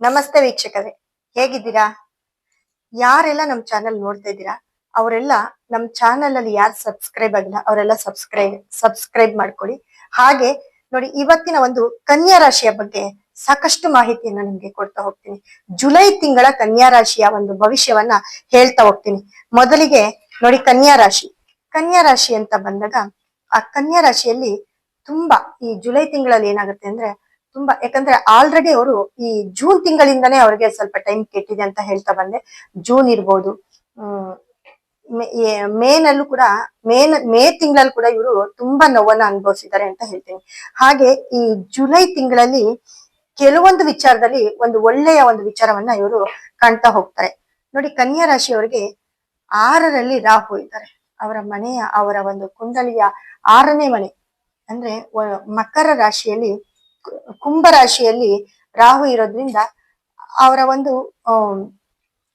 ನಮಸ್ತೆ ವೀಕ್ಷಕರೇ, ಹೇಗಿದ್ದೀರಾ? ಯಾರೆಲ್ಲ ನಮ್ ಚಾನೆಲ್ ನೋಡ್ತಾ ಇದ್ದೀರಾ ಅವರೆಲ್ಲ ನಮ್ ಚಾನೆಲ್ ಅಲ್ಲಿ ಯಾರು ಸಬ್ಸ್ಕ್ರೈಬ್ ಆಗಿಲ್ಲ ಅವರೆಲ್ಲ ಸಬ್ಸ್ಕ್ರೈಬ್ ಮಾಡ್ಕೊಳ್ಳಿ. ಹಾಗೆ ನೋಡಿ, ಇವತ್ತಿನ ಒಂದು ಕನ್ಯಾ ರಾಶಿಯ ಬಗ್ಗೆ ಸಾಕಷ್ಟು ಮಾಹಿತಿಯನ್ನ ನಿಮ್ಗೆ ಕೊಡ್ತಾ ಹೋಗ್ತೀನಿ. ಜುಲೈ ತಿಂಗಳ ಕನ್ಯಾ ರಾಶಿಯ ಒಂದು ಭವಿಷ್ಯವನ್ನ ಹೇಳ್ತಾ ಹೋಗ್ತೀನಿ. ಮೊದಲಿಗೆ ನೋಡಿ, ಕನ್ಯಾ ರಾಶಿ ಅಂತ ಬಂದಾಗ ಆ ಕನ್ಯಾ ರಾಶಿಯಲ್ಲಿ ತುಂಬಾ ಈ ಜುಲೈ ತಿಂಗಳಲ್ಲಿ ಏನಾಗುತ್ತೆ ಅಂದ್ರೆ ತುಂಬಾ, ಯಾಕಂದ್ರೆ ಆಲ್ರೆಡಿ ಅವರು ಈ ಜೂನ್ ತಿಂಗಳಿಂದಾನೇ ಅವ್ರಿಗೆ ಸ್ವಲ್ಪ ಟೈಮ್ ಕೆಟ್ಟಿದೆ ಅಂತ ಹೇಳ್ತಾ ಬಂದೆ. ಜೂನ್ ಇರ್ಬೋದು, ಹ್ಮ್ ಮೇನಲ್ಲೂ ಕೂಡ ಮೇ ತಿಂಗಳಲ್ಲಿ ಕೂಡ ಇವರು ತುಂಬಾ ನೋವನ್ನ ಅನುಭವಿಸಿದ್ದಾರೆ ಅಂತ ಹೇಳ್ತೀನಿ. ಹಾಗೆ ಈ ಜುಲೈ ತಿಂಗಳಲ್ಲಿ ಕೆಲವೊಂದು ವಿಚಾರದಲ್ಲಿ ಒಂದು ಒಳ್ಳೆಯ ಒಂದು ವಿಚಾರವನ್ನ ಇವರು ಕಾಣ್ತಾ ಹೋಗ್ತಾರೆ. ನೋಡಿ, ಕನ್ಯಾ ರಾಶಿಯವರಿಗೆ 6ರಲ್ಲಿ ರಾಹು ಇದ್ದಾರೆ. ಅವರ ಒಂದು ಕುಂಡಲಿಯ 6ನೇ ಮನೆ ಅಂದ್ರೆ ಮಕರ ರಾಶಿಯಲ್ಲಿ, ಕುಂಭ ರಾಶಿಯಲ್ಲಿ ರಾಹು ಇರೋದ್ರಿಂದ ಅವರ ಒಂದು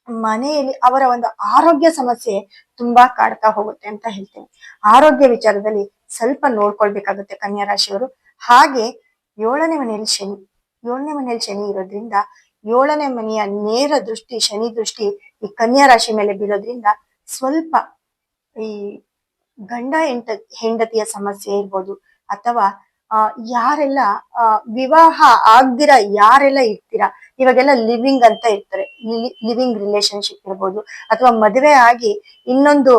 ಮನೆಯಲ್ಲಿ ಅವರ ಒಂದು ಆರೋಗ್ಯ ಸಮಸ್ಯೆ ತುಂಬಾ ಕಾಡ್ತಾ ಹೋಗುತ್ತೆ ಅಂತ ಹೇಳ್ತೀನಿ. ಆರೋಗ್ಯ ವಿಚಾರದಲ್ಲಿ ಸ್ವಲ್ಪ ನೋಡ್ಕೊಳ್ಬೇಕಾಗುತ್ತೆ ಕನ್ಯಾ ರಾಶಿಯವರು. ಹಾಗೆ 7ನೇ ಮನೆಯಲ್ಲಿ ಶನಿ ಇರೋದ್ರಿಂದ 7ನೇ ಮನೆಯ ನೇರ ದೃಷ್ಟಿ, ಶನಿ ದೃಷ್ಟಿ ಈ ಕನ್ಯಾ ರಾಶಿ ಮೇಲೆ ಬೀಳೋದ್ರಿಂದ ಸ್ವಲ್ಪ ಈ ಗಂಡ ಹೆಂಡತಿಯ ಸಮಸ್ಯೆ ಇರ್ಬೋದು, ಅಥವಾ ಯಾರೆಲ್ಲ ವಿವಾಹ ಆಗ್ದಿರ ಯಾರೆಲ್ಲ ಇರ್ತೀರಾ, ಇವಾಗೆಲ್ಲ ಲಿವಿಂಗ್ ಅಂತ ಇರ್ತಾರೆ, ಲಿವಿಂಗ್ ರಿಲೇಶನ್ಶಿಪ್ ಇರ್ಬೋದು, ಅಥವಾ ಮದುವೆ ಆಗಿ ಇನ್ನೊಂದು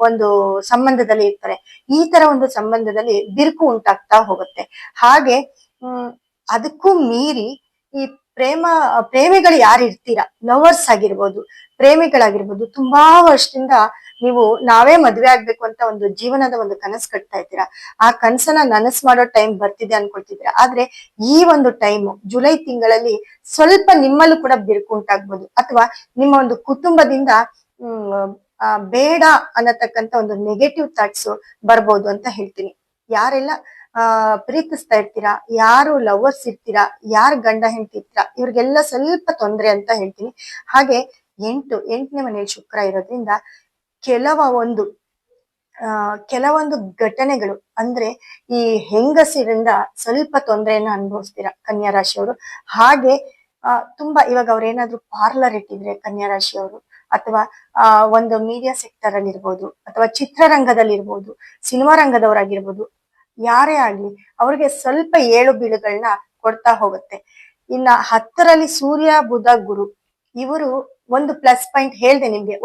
ಒಂದು ಸಂಬಂಧದಲ್ಲಿ ಇರ್ತಾರೆ. ಈ ತರ ಒಂದು ಸಂಬಂಧದಲ್ಲಿ ಬಿರುಕು ಉಂಟಾಗ್ತಾ ಹೋಗುತ್ತೆ. ಹಾಗೆ ಅದಕ್ಕೂ ಮೀರಿ ಈ ಪ್ರೇಮಿಗಳು ಯಾರು ಇರ್ತೀರಾ, ಲವರ್ಸ್ ಆಗಿರ್ಬೋದು, ಪ್ರೇಮಿಗಳಾಗಿರ್ಬೋದು, ತುಂಬಾ ವರ್ಷದಿಂದ ನೀವು ನಾವೇ ಮದ್ವೆ ಆಗ್ಬೇಕು ಅಂತ ಒಂದು ಜೀವನದ ಒಂದು ಕನಸು ಕಟ್ತಾ ಇದ್ದೀರಾ. ಆ ಕನಸನ್ನ ನನಸು ಮಾಡೋ ಟೈಮ್ ಬರ್ತಿದೆ ಅನ್ಕೊಳ್ತಿದ್ದೀರಾ. ಆದ್ರೆ ಈ ಒಂದು ಟೈಮ್ ಜುಲೈ ತಿಂಗಳಲ್ಲಿ ಸ್ವಲ್ಪ ನಿಮ್ಮಲ್ಲೂ ಕೂಡ ಬಿರುಕು ಉಂಟಾಗ್ಬೋದು, ಅಥವಾ ನಿಮ್ಮ ಒಂದು ಕುಟುಂಬದಿಂದ ಬೇಡ ಅನ್ನತಕ್ಕಂತ ಒಂದು ನೆಗೆಟಿವ್ ಥಾಟ್ಸ್ ಬರ್ಬೋದು ಅಂತ ಹೇಳ್ತೀನಿ. ಯಾರೆಲ್ಲ ಪ್ರೀತಿಸ್ತಾ ಇರ್ತೀರಾ, ಯಾರು ಲವರ್ಸ್ ಇರ್ತೀರಾ, ಯಾರು ಗಂಡ ಹೆಂಡತಿ ಇರ್ತೀರಾ, ಇವ್ರಿಗೆಲ್ಲ ಸ್ವಲ್ಪ ತೊಂದರೆ ಅಂತ ಹೇಳ್ತೀನಿ. ಹಾಗೆ 8ನೇ ಮನೆಯಲ್ಲಿ ಶುಕ್ರ ಇರೋದ್ರಿಂದ ಕೆಲವೊಂದು ಘಟನೆಗಳು ಅಂದ್ರೆ ಈ ಹೆಂಗಸರಿಂದ ಸ್ವಲ್ಪ ತೊಂದರೆಯನ್ನ ಅನುಭವಿಸ್ತೀರಾ ಕನ್ಯಾ ರಾಶಿಯವರು. ಹಾಗೆ ತುಂಬಾ ಇವಾಗ ಅವ್ರೇನಾದ್ರೂ ಪಾರ್ಲರ್ ಇಟ್ಟಿದ್ರೆ ಕನ್ಯಾ ರಾಶಿಯವರು, ಅಥವಾ ಒಂದು ಮೀಡಿಯಾ ಸೆಕ್ಟರ್ ಅಲ್ಲಿ ಇರ್ಬೋದು, ಅಥವಾ ಚಿತ್ರರಂಗದಲ್ಲಿ ಇರ್ಬೋದು, ಸಿನಿಮಾ ರಂಗದವರಾಗಿರ್ಬೋದು, ಯಾರೇ ಆಗ್ಲಿ ಅವ್ರಿಗೆ ಸ್ವಲ್ಪ ಏಳು ಬೀಳುಗಳನ್ನ ಕೊಡ್ತಾ ಹೋಗುತ್ತೆ. ಇನ್ನ 10ರಲ್ಲಿ ಸೂರ್ಯ ಬುಧ ಗುರು, ಇವರು ಒಂದು ಪ್ಲಸ್ ಪಾಯಿಂಟ್ ಹೇಳ್ದೆ ನಿಮ್ಗೆ,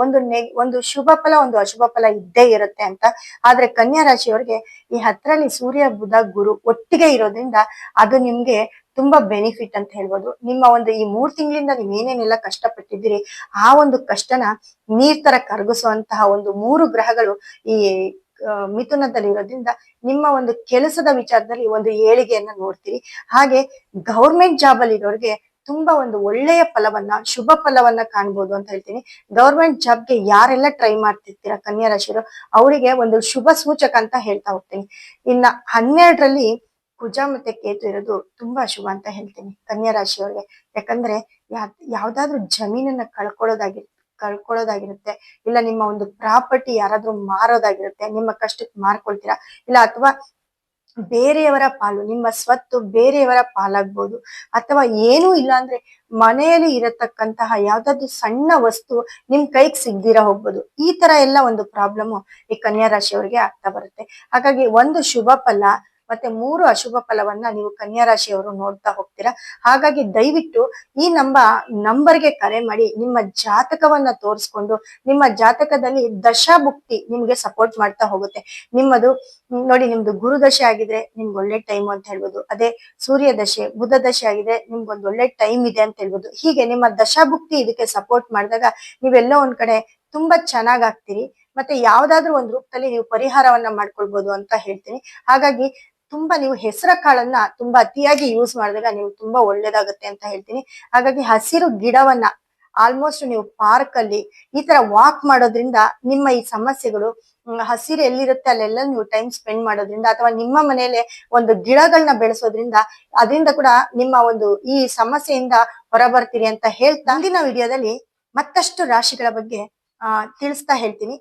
ಒಂದು ಶುಭ ಫಲ ಒಂದು ಅಶುಭ ಫಲ ಇದ್ದೇ ಇರುತ್ತೆ ಅಂತ. ಆದ್ರೆ ಕನ್ಯಾ ರಾಶಿಯವರಿಗೆ ಈ 10ರಲ್ಲಿ ಸೂರ್ಯ ಬುಧ ಗುರು ಒಟ್ಟಿಗೆ ಇರೋದ್ರಿಂದ ಅದು ನಿಮ್ಗೆ ತುಂಬಾ ಬೆನಿಫಿಟ್ ಅಂತ ಹೇಳ್ಬೋದು. ನಿಮ್ಮ ಒಂದು ಈ 3 ತಿಂಗಳಿಂದ ನೀವ್ ಏನೇನೆಲ್ಲ ಕಷ್ಟಪಟ್ಟಿದ್ದೀರಿ ಆ ಒಂದು ಕಷ್ಟನ ನೀರ್ ತರ ಕರಗಿಸುವಂತಹ ಒಂದು 3 ಗ್ರಹಗಳು ಈ ಮಿಥುನದಲ್ಲಿ ಇರೋದ್ರಿಂದ ನಿಮ್ಮ ಒಂದು ಕೆಲಸದ ವಿಚಾರದಲ್ಲಿ ಒಂದು ಏಳಿಗೆಯನ್ನ ನೋಡ್ತೀರಿ. ಹಾಗೆ ಗೌರ್ಮೆಂಟ್ ಜಾಬ್ ಅಲ್ಲಿ ಇರೋರಿಗೆ ತುಂಬಾ ಒಂದು ಒಳ್ಳೆಯ ಫಲವನ್ನ, ಶುಭ ಫಲವನ್ನ ಕಾಣ್ಬೋದು ಅಂತ ಹೇಳ್ತೀನಿ. ಗೌರ್ಮೆಂಟ್ ಜಾಬ್ಗೆ ಯಾರೆಲ್ಲ ಟ್ರೈ ಮಾಡ್ತಿರ್ತೀರಾ ಕನ್ಯಾ ರಾಶಿಯವರು, ಅವರಿಗೆ ಒಂದು ಶುಭ ಸೂಚಕ ಅಂತ ಹೇಳ್ತಾ ಹೋಗ್ತೀನಿ. ಇನ್ನ 12ರಲ್ಲಿ ಕುಜ ಮತ್ತೆ ಕೇತು ಇರೋದು ತುಂಬಾ ಶುಭ ಅಂತ ಹೇಳ್ತೀನಿ ಕನ್ಯಾ ರಾಶಿಯವರಿಗೆ. ಯಾಕಂದ್ರೆ ಯಾವ್ದಾದ್ರು ಜಮೀನನ್ನ ಕಳ್ಕೊಳ್ಳೋದಾಗಿರುತ್ತೆ, ಇಲ್ಲ ನಿಮ್ಮ ಒಂದು ಪ್ರಾಪರ್ಟಿ ಯಾರಾದ್ರೂ ಮಾರೋದಾಗಿರುತ್ತೆ, ನಿಮ್ಮ ಕಷ್ಟಕ್ಕೆ ಮಾರ್ಕೊಳ್ತೀರಾ, ಇಲ್ಲ ಅಥವಾ ಬೇರೆಯವರ ಪಾಲು, ನಿಮ್ಮ ಸ್ವತ್ತು ಬೇರೆಯವರ ಪಾಲಾಗ್ಬೋದು, ಅಥವಾ ಏನೂ ಇಲ್ಲ ಅಂದ್ರೆ ಮನೆಯಲ್ಲಿ ಇರತಕ್ಕಂತಹ ಯಾವ್ದಾದ್ರು ಸಣ್ಣ ವಸ್ತು ನಿಮ್ ಕೈಗೆ ಸಿಗ್ದಿರ ಹೋಗ್ಬೋದು. ಈ ತರ ಎಲ್ಲ ಒಂದು ಪ್ರಾಬ್ಲಮ್ ಈ ಕನ್ಯಾ ರಾಶಿಯವರಿಗೆ ಆಗ್ತಾ ಬರುತ್ತೆ. ಹಾಗಾಗಿ ಒಂದು ಶುಭ ಫಲ ಮತ್ತೆ 3 ಅಶುಭ ಫಲವನ್ನ ನೀವು ಕನ್ಯಾ ರಾಶಿಯವರು ನೋಡ್ತಾ ಹೋಗ್ತೀರಾ. ಹಾಗಾಗಿ ದಯವಿಟ್ಟು ಈ ನಂಬರ್ಗೆ ಕರೆ ಮಾಡಿ ನಿಮ್ಮ ಜಾತಕವನ್ನ ತೋರಿಸ್ಕೊಂಡು, ನಿಮ್ಮ ಜಾತಕದಲ್ಲಿ ದಶಾಭುಕ್ತಿ ನಿಮ್ಗೆ ಸಪೋರ್ಟ್ ಮಾಡ್ತಾ ಹೋಗುತ್ತೆ. ನಿಮ್ದು ಗುರು ದಶೆ ಆಗಿದ್ರೆ ನಿಮ್ಗೆ ಒಳ್ಳೆ ಟೈಮ್ ಅಂತ ಹೇಳ್ಬೋದು, ಅದೇ ಸೂರ್ಯ ದಶೆ ಬುಧ ದಶೆ ಆಗಿದ್ರೆ ನಿಮ್ಗೊಂದು ಒಳ್ಳೆ ಟೈಮ್ ಇದೆ ಅಂತ ಹೇಳ್ಬೋದು. ಹೀಗೆ ನಿಮ್ಮ ದಶಾಭುಕ್ತಿ ಇದಕ್ಕೆ ಸಪೋರ್ಟ್ ಮಾಡಿದಾಗ ನೀವೆಲ್ಲೋ ಒಂದ್ ಕಡೆ ತುಂಬಾ ಚೆನ್ನಾಗ್ ಆಗ್ತೀರಿ. ಮತ್ತೆ ಯಾವ್ದಾದ್ರು ಒಂದ್ ರೂಪದಲ್ಲಿ ನೀವು ಪರಿಹಾರವನ್ನ ಮಾಡ್ಕೊಳ್ಬೋದು ಅಂತ ಹೇಳ್ತೀನಿ. ಹಾಗಾಗಿ ತುಂಬಾ ನೀವು ಹೆಸರ ಕಾಳನ್ನ ತುಂಬಾ ಅತಿಯಾಗಿ ಯೂಸ್ ಮಾಡಿದಾಗ ನೀವು ತುಂಬಾ ಒಳ್ಳೇದಾಗುತ್ತೆ ಅಂತ ಹೇಳ್ತೀನಿ. ಹಾಗಾಗಿ ಹಸಿರು ಗಿಡವನ್ನ ಆಲ್ಮೋಸ್ಟ್ ನೀವು ಪಾರ್ಕ್ ಅಲ್ಲಿ ಈ ತರ ವಾಕ್ ಮಾಡೋದ್ರಿಂದ ನಿಮ್ಮ ಈ ಸಮಸ್ಯೆಗಳು, ಹಸಿರು ಎಲ್ಲಿರುತ್ತೆ ಅಲ್ಲೆಲ್ಲ ನೀವು ಟೈಮ್ ಸ್ಪೆಂಡ್ ಮಾಡೋದ್ರಿಂದ, ಅಥವಾ ನಿಮ್ಮ ಮನೆಯಲ್ಲೇ ಒಂದು ಗಿಡಗಳನ್ನ ಬೆಳೆಸೋದ್ರಿಂದ ಅದರಿಂದ ಕೂಡ ನಿಮ್ಮ ಒಂದು ಈ ಸಮಸ್ಯೆಯಿಂದ ಹೊರಬರ್ತೀರಿ ಅಂತ ಹೇಳ್ತಾ ಮುಂದಿನ ವಿಡಿಯೋದಲ್ಲಿ ಮತ್ತಷ್ಟು ರಾಶಿಗಳ ಬಗ್ಗೆ ತಿಳಿಸ್ತಾ ಹೇಳ್ತೀನಿ.